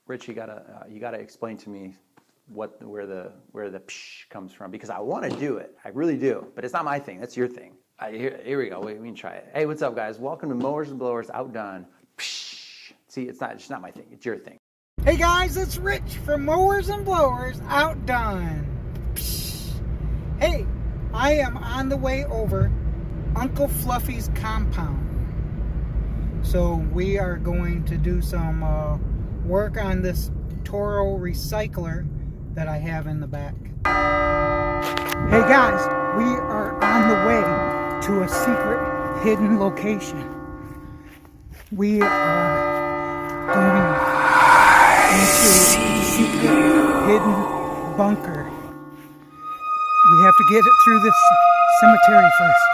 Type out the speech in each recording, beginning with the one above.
Rich, you gotta explain to me where the psh comes from, because I want to do it. I really do, but it's not my thing. That's your thing. Here we go. We can try it. Hey, what's up, guys? Welcome to Mowers N Blowers Outdone. Psh. See, it's not my thing. It's your thing. Hey guys, it's Rich from Mowers N Blowers Outdone. Psh. Hey, I am on the way over Uncle Fluffy's compound. So we are going to do some work on this Toro recycler that I have in the back. Hey guys, we are on the way to a secret hidden location. We are going into a secret hidden bunker. We have to get it through this cemetery first.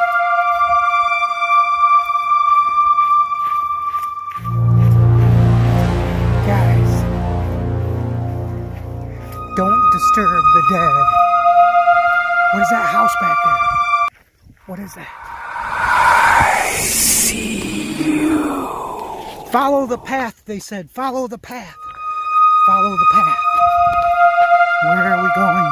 Guys, don't disturb the dead. What is that house back there? What is that? I see you. Follow the path, they said. Follow the path. Follow the path. Where are we going?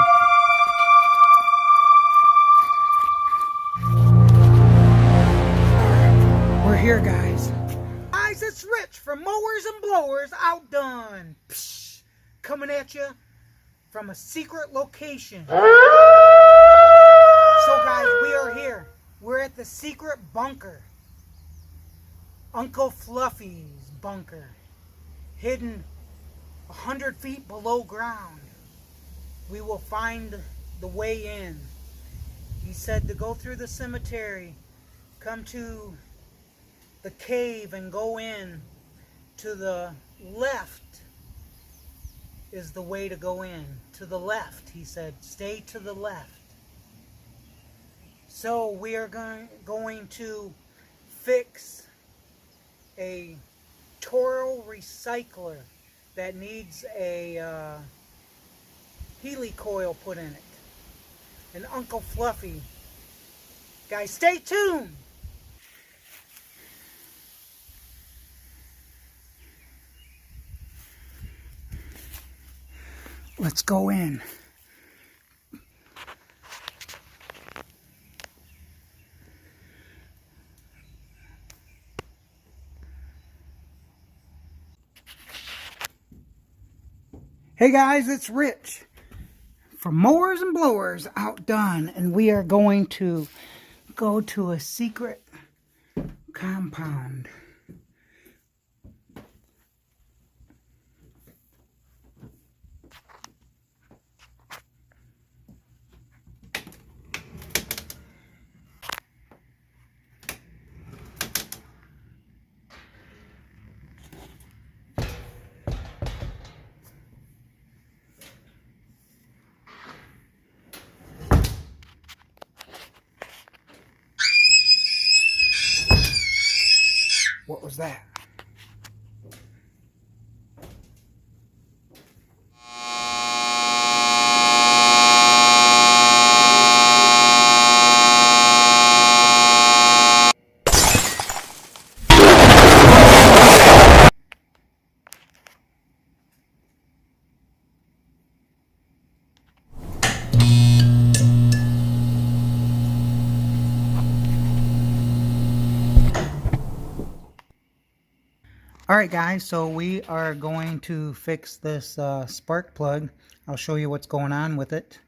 We're here, guys. Guys, it's Rich from Mowers N Blowers Outdone. Psh, coming at you from a secret location. So, guys, we are here. We're at the secret bunker. Uncle Fluffy's bunker. Hidden 100 feet below ground. We will find the way in. He said to go through the cemetery, come to the cave and go in. To the left is the way to go in. To the left, he said, stay to the left. So we are going to fix a Toro recycler that needs a helicoil put in it. And Uncle Fluffy. Guys, stay tuned! Let's go in. Hey guys, it's Rich from Mowers N Blowers Outdone, and we are going to go to a secret compound. What was that? Alright guys, so we are going to fix this spark plug. I'll show you what's going on with it.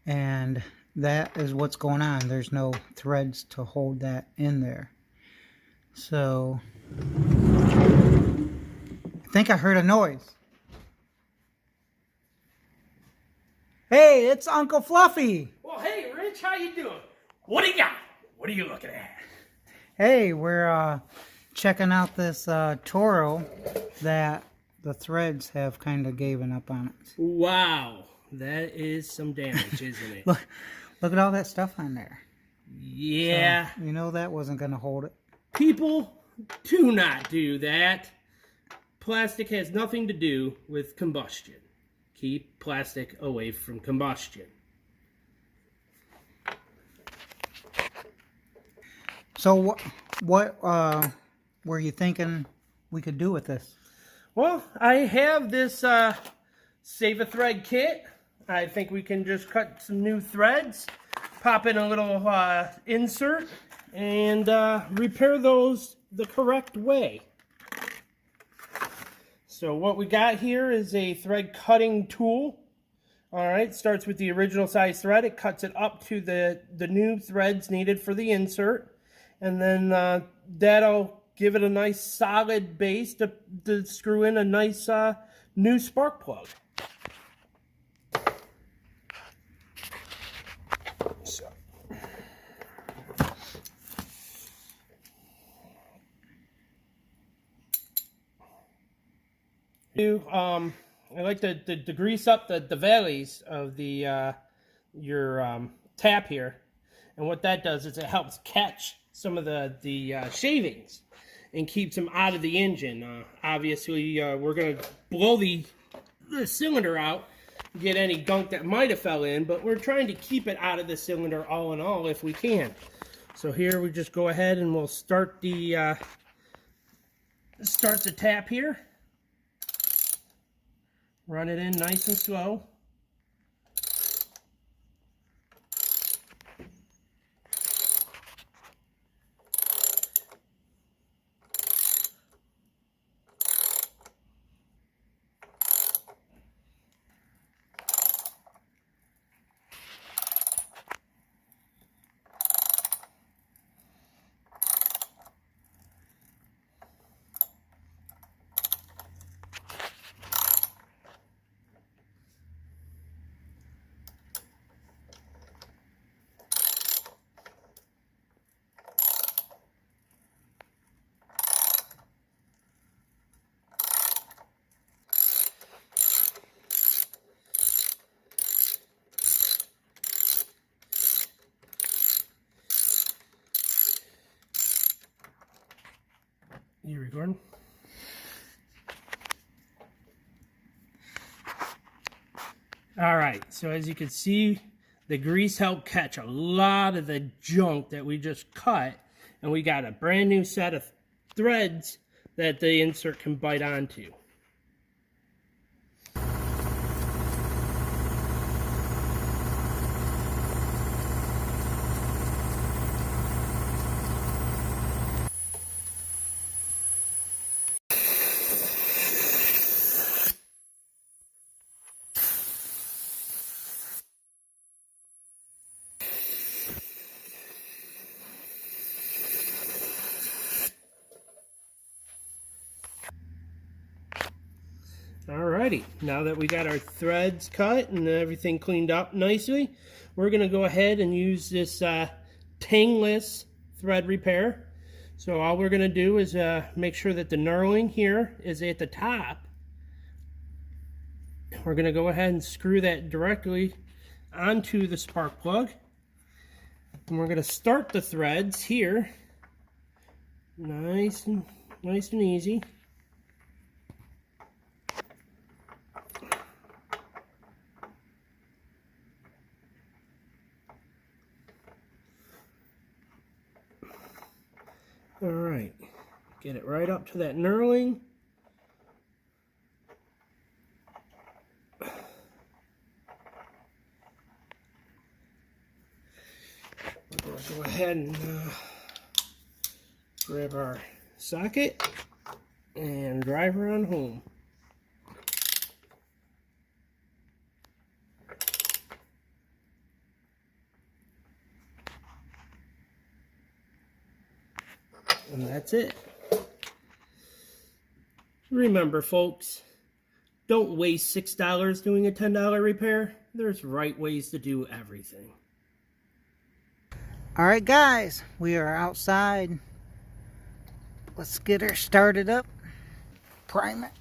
And that is what's going on. There's no threads to hold that in there. So, I think I heard a noise. Hey, it's Uncle Fluffy! Well, hey Rich, how you doing? What do you got? What are you looking at? Hey, we're checking out this Toro that the threads have kind of given up on it. Wow, that is some damage, isn't it? Look at all that stuff on there. Yeah. So, you know that wasn't going to hold it. People, do not do that. Plastic has nothing to do with combustion. Keep plastic away from combustion. So what were you thinking we could do with this? Well, I have this Save a Thread kit. I think we can just cut some new threads, pop in a little insert, and repair those the correct way. So what we got here is a thread cutting tool. All right, starts with the original size thread. It cuts it up to the new threads needed for the insert. And then that'll give it a nice solid base to screw in a nice new spark plug. I like to grease up the valleys of the your tap here, and what that does is it helps catch some of the shavings and keeps them out of the engine. Obviously, we're going to blow the cylinder out, get any gunk that might have fell in, but we're trying to keep it out of the cylinder all in all if we can. So here we just go ahead and we'll start the tap here. Run it in nice and slow. You recording? All right, so as you can see, the grease helped catch a lot of the junk that we just cut, and we got a brand new set of threads that the insert can bite onto. Alrighty, now that we got our threads cut and everything cleaned up nicely, we're going to go ahead and use this Tangless thread repair. So all we're going to do is make sure that the knurling here is at the top. We're going to go ahead and screw that directly onto the spark plug. And we're going to start the threads here. Nice and easy. All right, get it right up to that knurling. We're going to go ahead and grab our socket and drive her on home. And that's it. Remember, folks, don't waste $6 doing a $10 repair. There's right ways to do everything. All right, guys, we are outside. Let's get her started up. Prime it.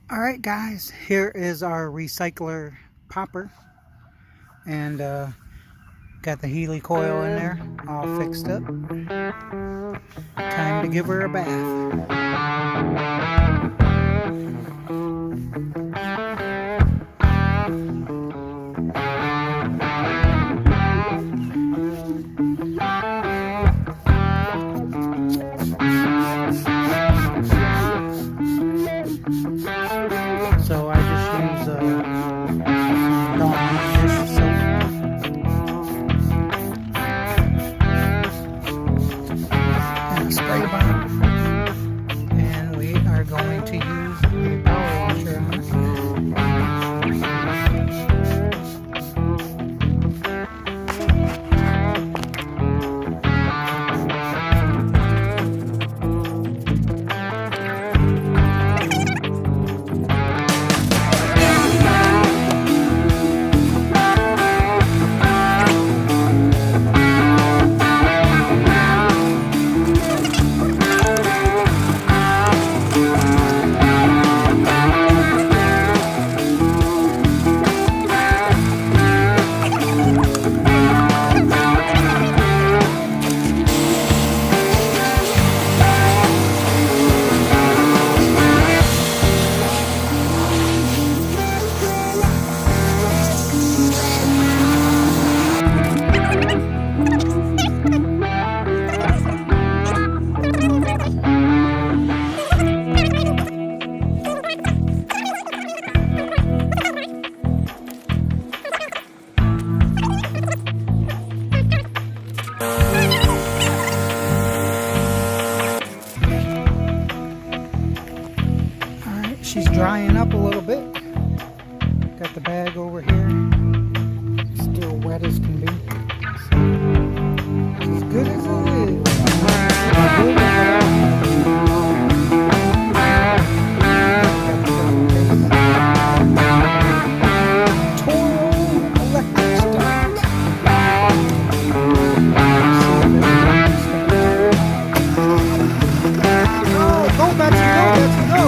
Alright guys, here is our recycler popper, and got Got the helicoil in there, all fixed up. Time to give her a bath. So I just use Dawn dish soap. And a spray bottle. And we are going to use a power washer on it. She's drying up a little bit. Got the bag over here. Still wet as can be. So, as good as it is. Toro electric start. Oh, go Betsy, go Betsy, go!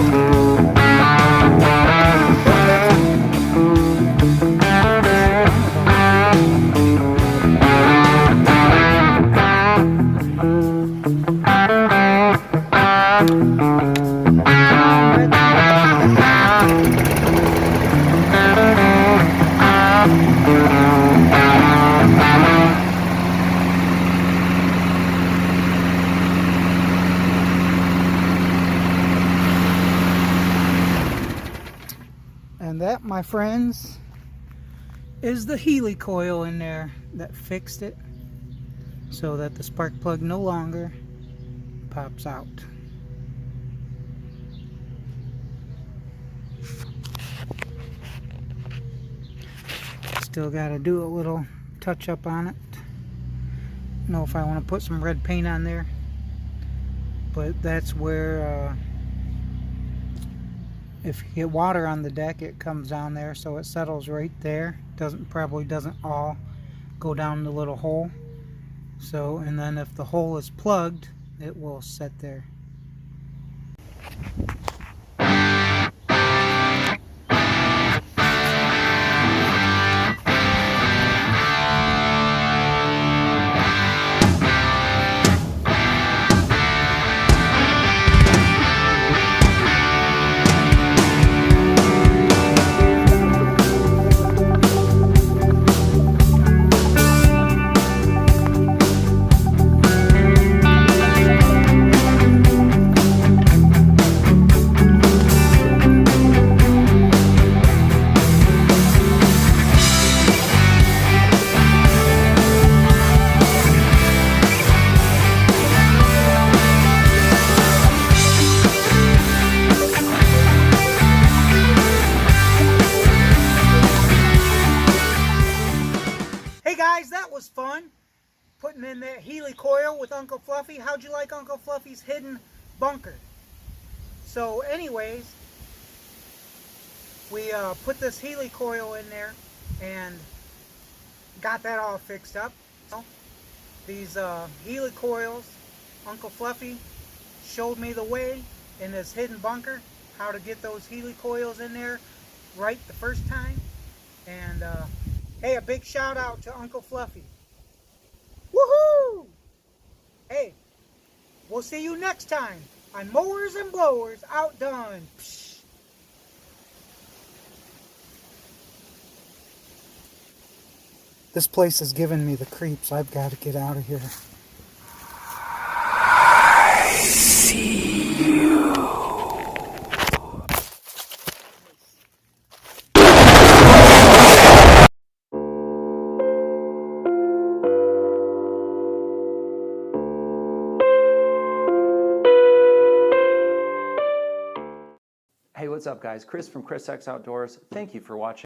And that, my friends, is the helicoil in there that fixed it so that the spark plug no longer pops out. Still got to do a little touch up on it. Don't know if I want to put some red paint on there, but that's where if you get water on the deck, it comes down there, so it settles right there. Probably doesn't all go down the little hole. So, and then if the hole is plugged, it will sit there. Was fun putting in that helicoil with Uncle Fluffy. How'd you like Uncle Fluffy's hidden bunker? So anyways, we put this helicoil in there and got that all fixed up. These helicoils, Uncle Fluffy showed me the way in this hidden bunker, how to get those helicoils in there right the first time. And hey, a big shout out to Uncle Fluffy. Woohoo! Hey, we'll see you next time on Mowers and Blowers Outdone. Psh. This place is giving me the creeps. I've got to get out of here. I see you. Hey, what's up, guys? Chris from ChriXOutdoors. Thank you for watching.